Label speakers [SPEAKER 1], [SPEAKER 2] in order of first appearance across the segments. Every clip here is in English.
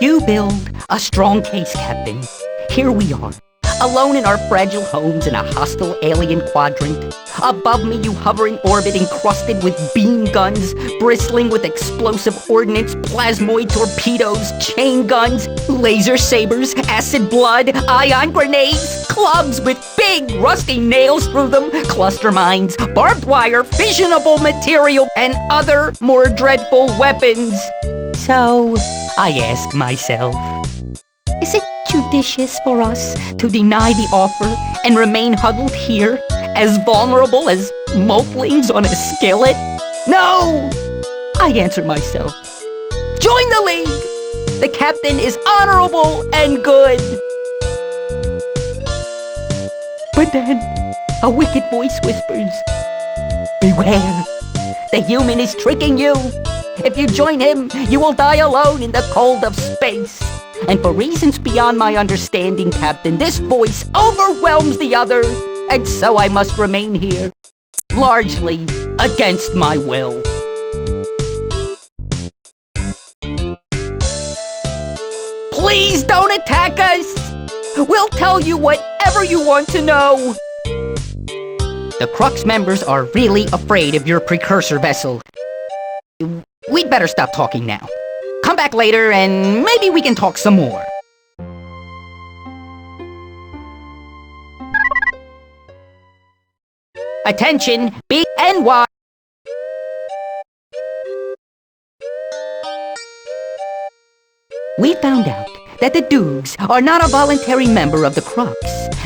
[SPEAKER 1] You build a strong case, Captain. Here we are, alone in our fragile homes in a hostile alien quadrant. Above me you hover in orbit encrusted with beam guns, bristling with explosive ordnance, plasmoid torpedoes, chain guns, laser sabers, acid blood, ion grenades, clubs with big rusty nails through them, cluster mines, barbed wire, fissionable material, and other more dreadful weapons. So, I ask myself, is it judicious for us to deny the offer and remain huddled here, as vulnerable as mopelings on a skillet? No! I answer myself. Join the League! The captain is honorable and good! But then, a wicked voice whispers, beware! The human is tricking you! If you join him, you will die alone in the cold of space. And for reasons beyond my understanding, Captain, this voice overwhelms the other, and so I must remain here, largely against my will. Please don't attack us! We'll tell you whatever you want to know! The Crux members are really afraid of your precursor vessel. We'd better stop talking now. Come back later and maybe we can talk some more. Attention, B and Y. We found out that the Doogs are not a voluntary member of the Crux.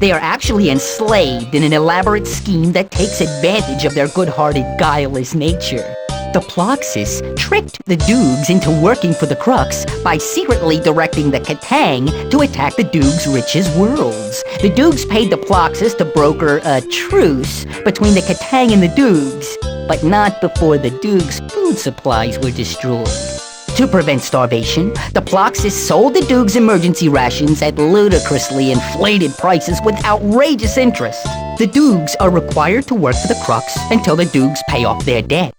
[SPEAKER 1] They are actually enslaved in an elaborate scheme that takes advantage of their good-hearted, guileless nature. The Ploxis tricked the Doogs into working for the Crux by secretly directing the Katang to attack the Doogs' richest worlds. The Doogs paid the Ploxis to broker a truce between the Katang and the Doogs, but not before the Doogs' food supplies were destroyed. To prevent starvation, the Ploxis sold the Doogs emergency rations at ludicrously inflated prices with outrageous interest. The Doogs are required to work for the Crux until the Doogs pay off their debt.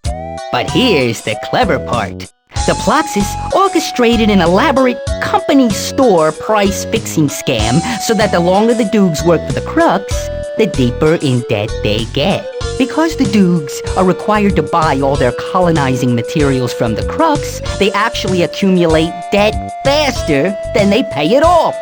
[SPEAKER 1] But here's the clever part. The Ploxis orchestrated an elaborate company store price-fixing scam so that the longer the Doogs work for the Crux, the deeper in debt they get. Because the Doogs are required to buy all their colonizing materials from the Crux, they actually accumulate debt faster than they pay it off.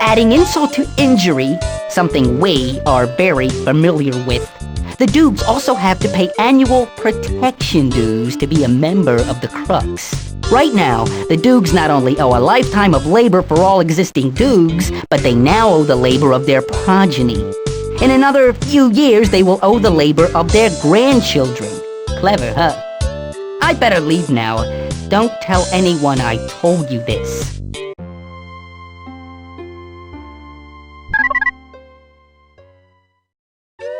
[SPEAKER 1] Adding insult to injury, something we are very familiar with, the Doogs also have to pay annual protection dues to be a member of the Crux. Right now, the Doogs not only owe a lifetime of labor for all existing Doogs, but they now owe the labor of their progeny. In another few years, they will owe the labor of their grandchildren. Clever, huh? I'd better leave now. Don't tell anyone I told you this.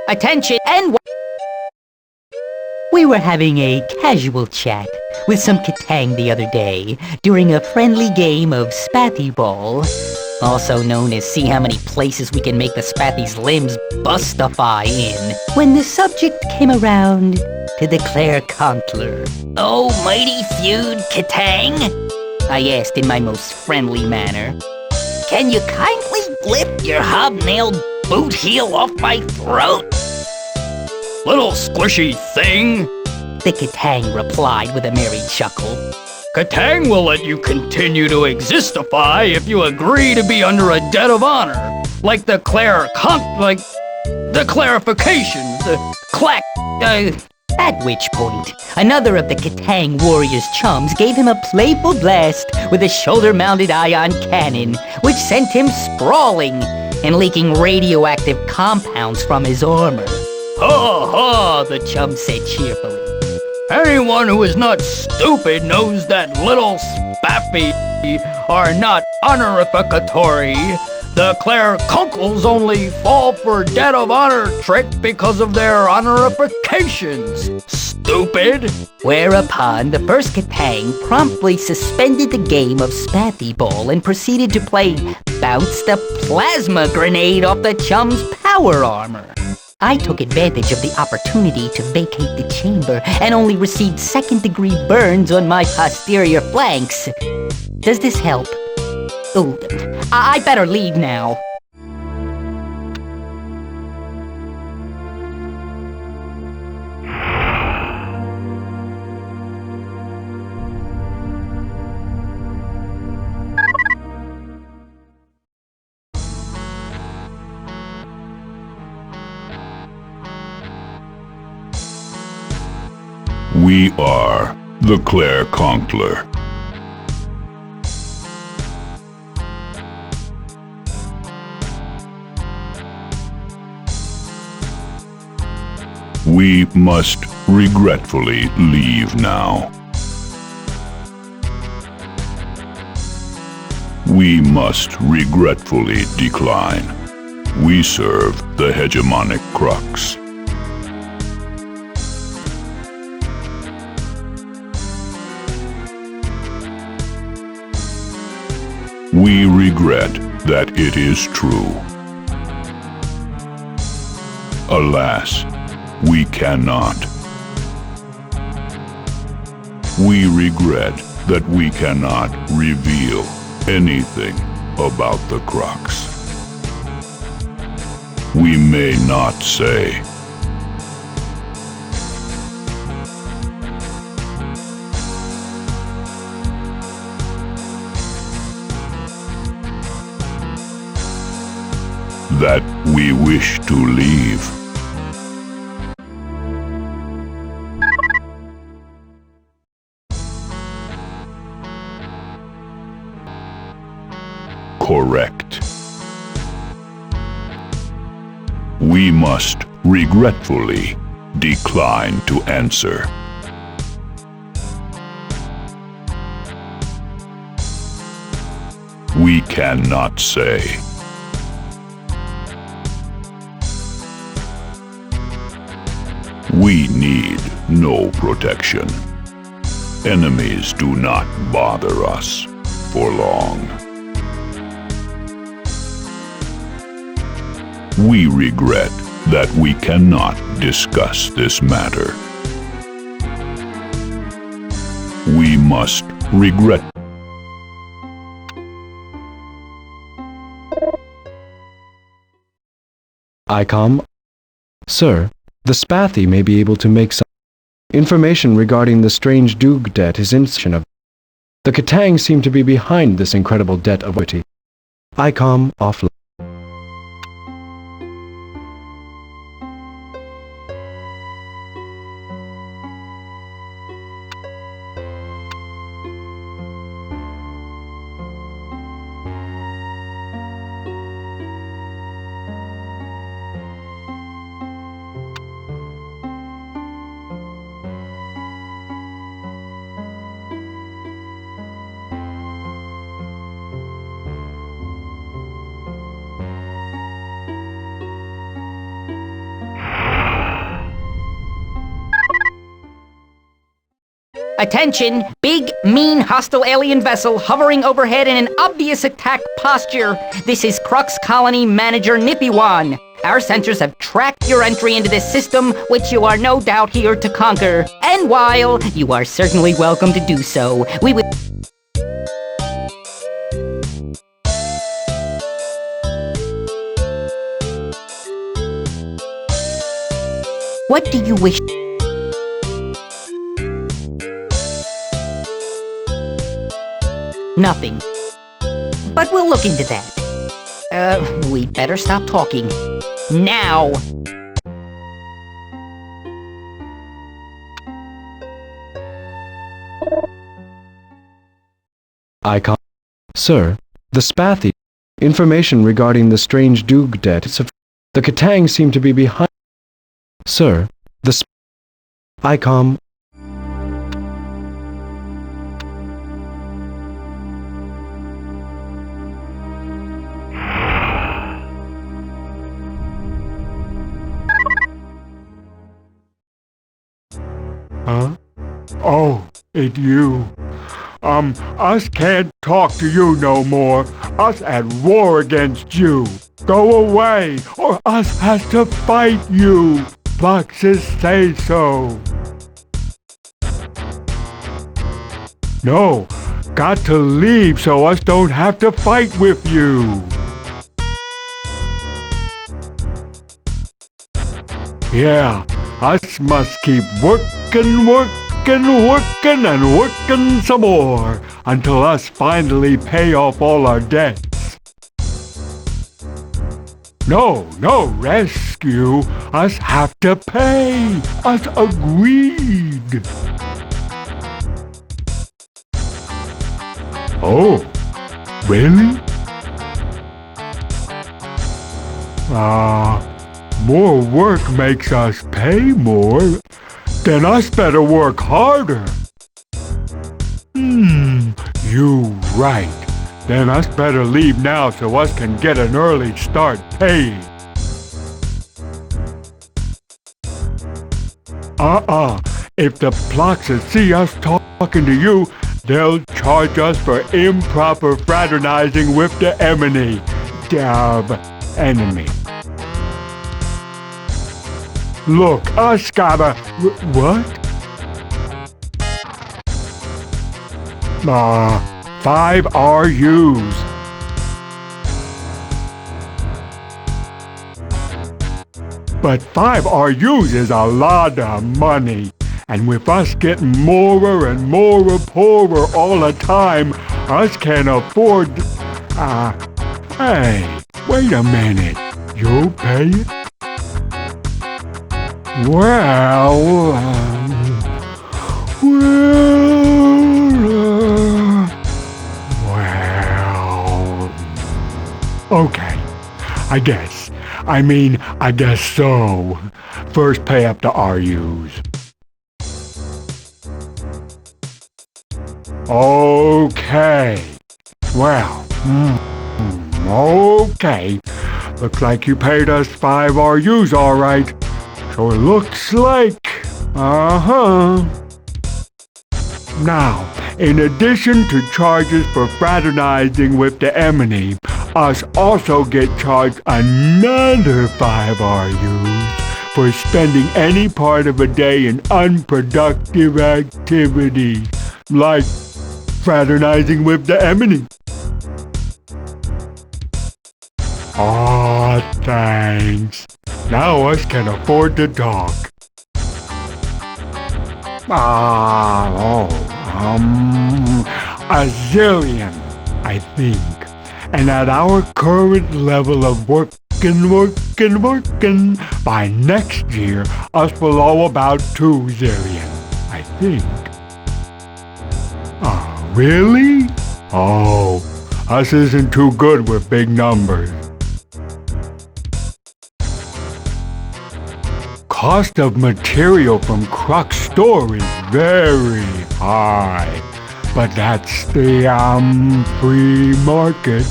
[SPEAKER 1] Attention and... We were having a casual chat with some Katang the other day during a friendly game of Spathi Ball, also known as see how many places we can make the Spathy's limbs bustify in, when the subject came around to declare Conqueror. Oh, mighty feud, Katang? I asked in my most friendly manner. Can you kindly lift your hobnailed boot heel off my throat?
[SPEAKER 2] Little squishy thing,
[SPEAKER 1] the Katang replied with a merry chuckle.
[SPEAKER 2] Katang will let you continue to existify if you agree to be under a debt of honor, like the clarification, the clack,
[SPEAKER 1] At which point, another of the Katang warrior's chums gave him a playful blast with a shoulder-mounted ion cannon, which sent him sprawling and leaking radioactive compounds from his armor.
[SPEAKER 2] Ha ha,
[SPEAKER 1] The chum said cheerfully.
[SPEAKER 2] anyone who is not stupid knows that little Spathi are not honorificatory. The Clairconkles only fall for debt of honor trick because of their honorifications. Stupid!
[SPEAKER 1] Whereupon the first Katang promptly suspended the game of Spathi Ball and proceeded to play Bounce the Plasma Grenade off the chum's power armor. I took advantage of the opportunity to vacate the chamber and only received second-degree burns on my posterior flanks. Does this help? Ooh, I better leave now.
[SPEAKER 3] We are the Conqueror. We must regretfully leave now. We must regretfully decline. We serve the hegemonic crux. We regret that it is true. Alas, we cannot. We regret that we cannot reveal anything about the crux. We may not say. That we wish to leave. Correct. We must regretfully decline to answer. We cannot say. We need no protection. Enemies do not bother us for long. We regret that we cannot discuss this matter. We must regret.
[SPEAKER 4] ICOM. Sir, the Spathi may be able to make some information regarding the strange Doog debt is insufficient of. The Katang seem to be behind this incredible debt of witty. ICOM offline.
[SPEAKER 1] Attention! Big, mean, hostile alien vessel hovering overhead in an obvious attack posture. This is Crux Colony Manager Nippywan. Our sensors have tracked your entry into this system, which you are no doubt here to conquer. And while you are certainly welcome to do so, we will... What do you wish? Nothing. But we'll look into that. We'd better stop talking. Now!
[SPEAKER 4] ICOM. Sir, the Spathi. Information regarding the strange Doog debt is of. The Katang seem to be behind. Sir, the ICOM.
[SPEAKER 5] Huh? Oh, it you. Us can't talk to you no more. Us at war against you. Go away, or us has to fight you. Boxes say so. No, got to leave so us don't have to fight with you. Yeah, us must keep working and working some more until us finally pay off all our debts. No rescue. Us have to pay. Us agreed. Oh, really? More work makes us pay more. Then us better work harder. You right. Then us better leave now so us can get an early start paying. If the Ploxes see us talking to you, they'll charge us for improper fraternizing with the enemy. Enemy. Look, us gotta... What? 5 RUs. But 5 RUs is a lot of money. And with us getting more and more poorer all the time, us can't afford... Hey, wait a minute. You pay it? Well... Okay, I guess. I guess so. First pay up the RUs. Okay. Well, okay. Looks like you paid us 5 RUs all right. So it looks like... Now, in addition to charges for fraternizing with the enemy, us also get charged another 5 RUs for spending any part of a day in unproductive activities, like fraternizing with the enemy. Aw, thanks. Now us can afford to talk. A zillion, I think. And at our current level of working, by next year, us will owe about 2 zillion, I think. Really? Oh, us isn't too good with big numbers. Cost of material from Crux store is very high. But that's the, free market.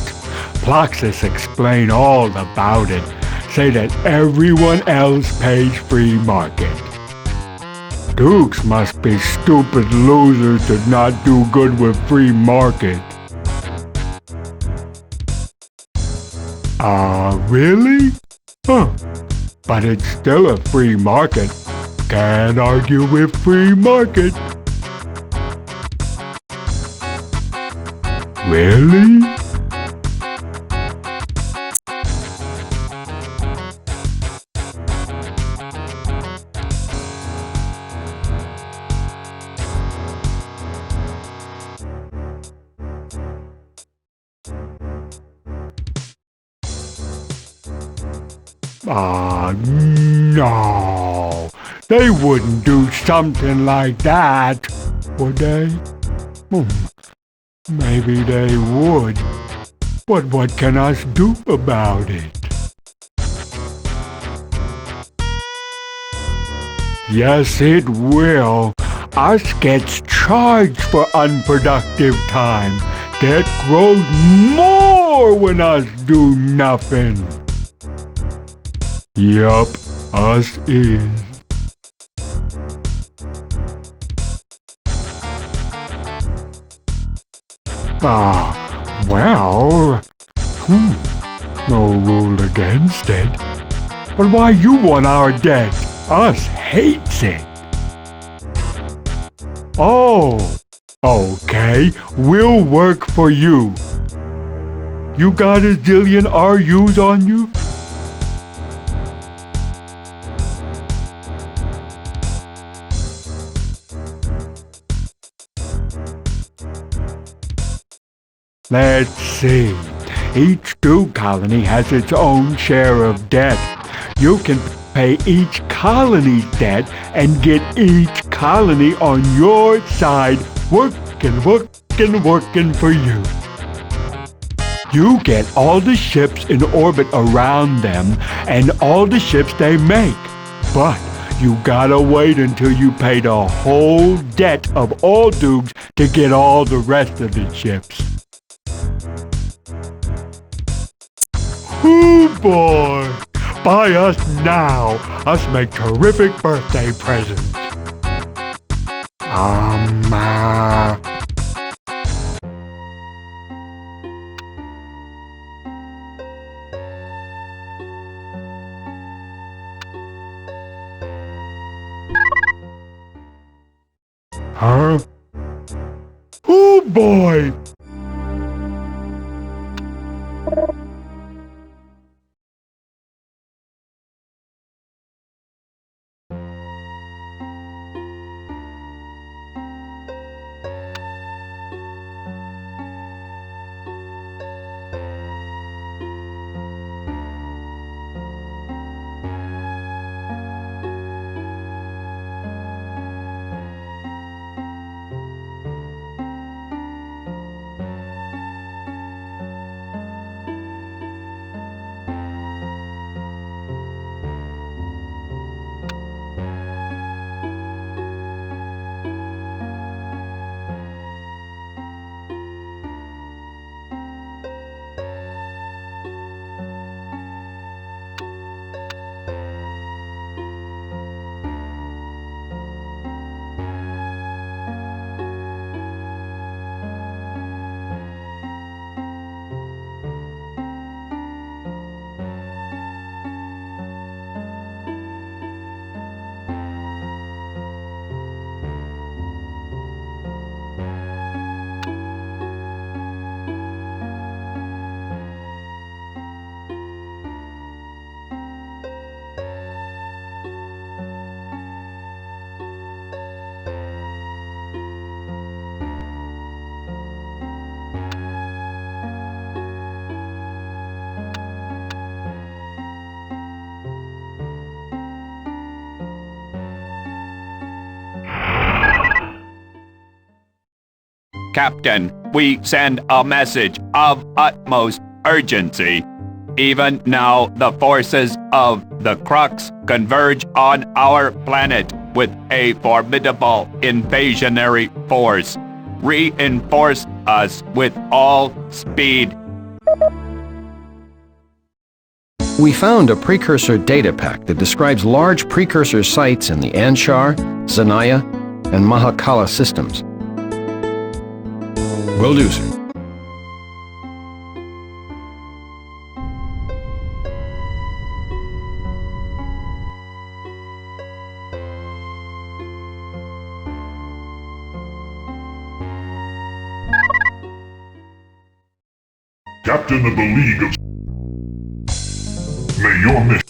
[SPEAKER 5] Ploxes explain all about it. Say that everyone else pays free market. Doogs must be stupid losers to not do good with free market. Really? Huh. But it's still a free market. Can't argue with free market. Really? No. They wouldn't do something like that, would they? Maybe they would. But what can us do about it? Yes, it will. Us gets charged for unproductive time. That grows more when us do nothing. Yup, us is. Well, no rule against it. But why you want our debt? Us hates it. Oh, Okay, we'll work for you. You got a zillion RUs on you? Let's see. Each Doog colony has its own share of debt. You can pay each colony's debt and get each colony on your side working for you. You get all the ships in orbit around them and all the ships they make. But you gotta wait until you pay the whole debt of all Doogs to get all the rest of the ships. Ooh boy! Buy us now! Us make terrific birthday presents! Huh? Oh boy!
[SPEAKER 6] Captain, we send a message of utmost urgency. Even now, the forces of the Crux converge on our planet with a formidable invasionary force. Reinforce us with all speed.
[SPEAKER 7] We found a precursor data pack that describes large precursor sites in the Anshar, Zanaya, and Mahakala systems.
[SPEAKER 3] Will do, sir. Captain of the League of... May your mission...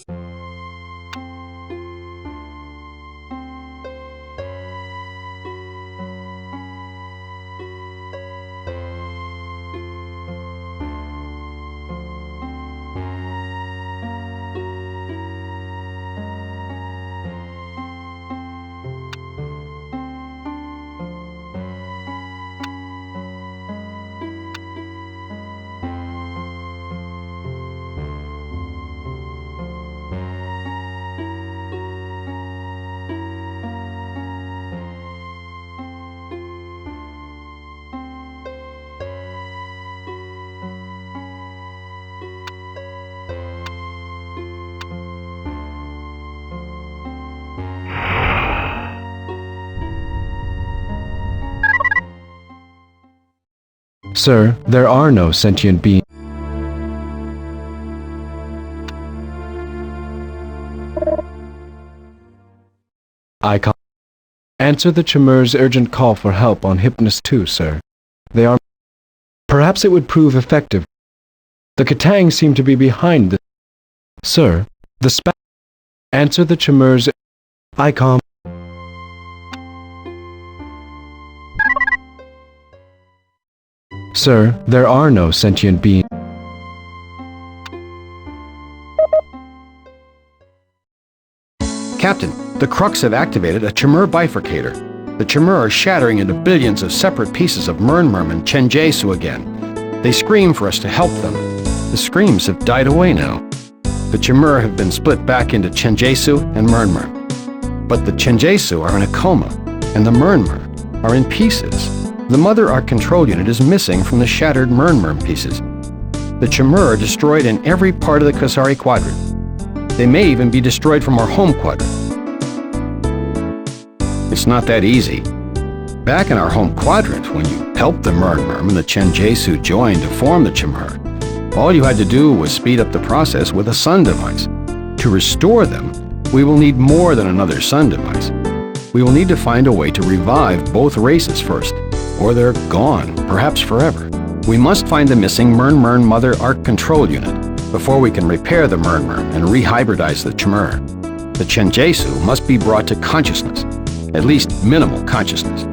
[SPEAKER 4] Sir, there are no sentient beings. I Answer the Chmmr's urgent call for help on Hypnos 2, sir. They are... Perhaps it would prove effective. The Katang seem to be behind this. Sir, the Answer the Chmmr's... ICOM. Sir, there are no sentient beings.
[SPEAKER 7] Captain, the Crux have activated a Chmmr bifurcator. The Chmmr are shattering into billions of separate pieces of Chmmr and Chenjesu again. They scream for us to help them. The screams have died away now. The Chmmr have been split back into Chenjesu and Chmmr. But the Chenjesu are in a coma, and the Chmmr are in pieces. The Mother Ark control unit is missing from the shattered Chmmr pieces. The Chmmr are destroyed in every part of the Kasari Quadrant. They may even be destroyed from our home quadrant. It's not that easy. Back in our home quadrant, when you helped the Chmmr and the Chenjesu joined to form the Chmmr, all you had to do was speed up the process with a sun device. To restore them, we will need more than another sun device. We will need to find a way to revive both races first, or they're gone, perhaps forever. We must find the missing Chmmr Mother Ark control unit before we can repair the Chmmr and rehybridize the Chmmr. The Chenjesu must be brought to consciousness, at least minimal consciousness.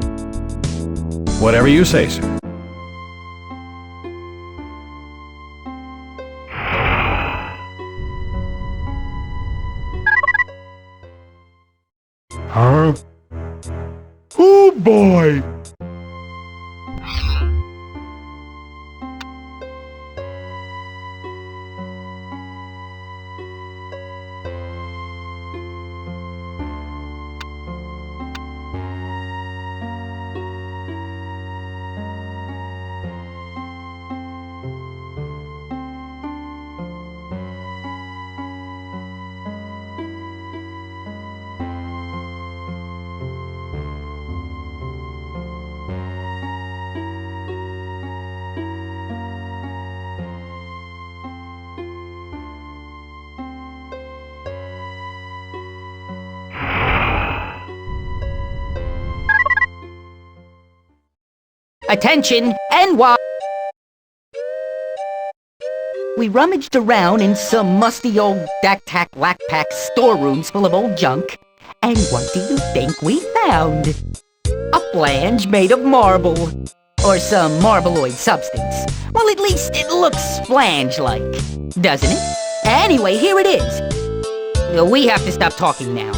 [SPEAKER 7] Whatever you say, sir.
[SPEAKER 5] Huh? Oh boy!
[SPEAKER 1] Attention, NY! We rummaged around in some musty old dak-tack-lack-pack storerooms full of old junk. And what do you think we found? A flange made of marble. Or some marbleoid substance. Well, at least it looks flange-like, doesn't it? Anyway, here it is. We have to stop talking now.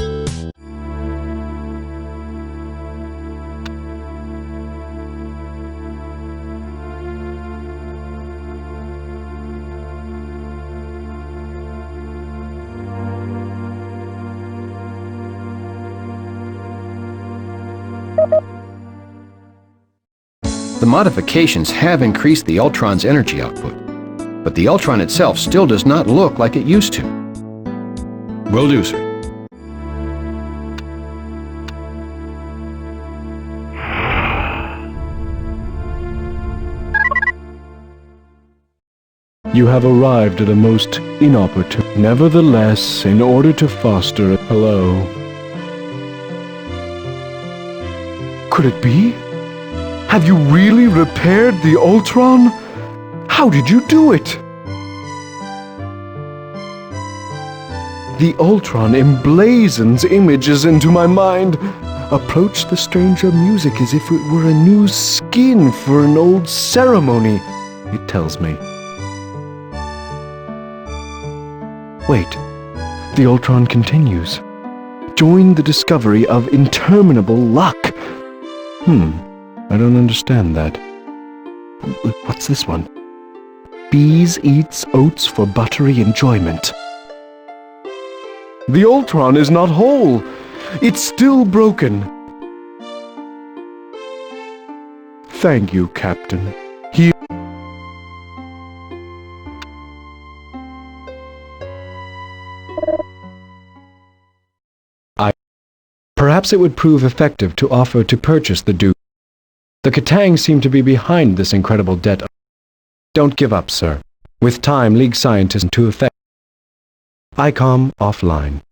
[SPEAKER 7] The modifications have increased the Ultron's energy output, but the Ultron itself still does not look like it used to. Will do, sir.
[SPEAKER 4] You have arrived at a most inopportune... Nevertheless, in order to foster... Hello? Could it be? Have you really repaired the Ultron? How did you do it? The Ultron emblazons images into my mind. Approach the stranger music as if it were a new skin for an old ceremony, it tells me. Wait, the Ultron continues. Join the discovery of interminable luck. I don't understand that. What's this one? Bees eats oats for buttery enjoyment. The Ultron is not whole. It's still broken. Thank you, Captain. Perhaps it would prove effective to offer to purchase the Doogs. The Katang seem to be behind this incredible debt. Don't give up, sir. With time, League scientists to effect. ICOM offline.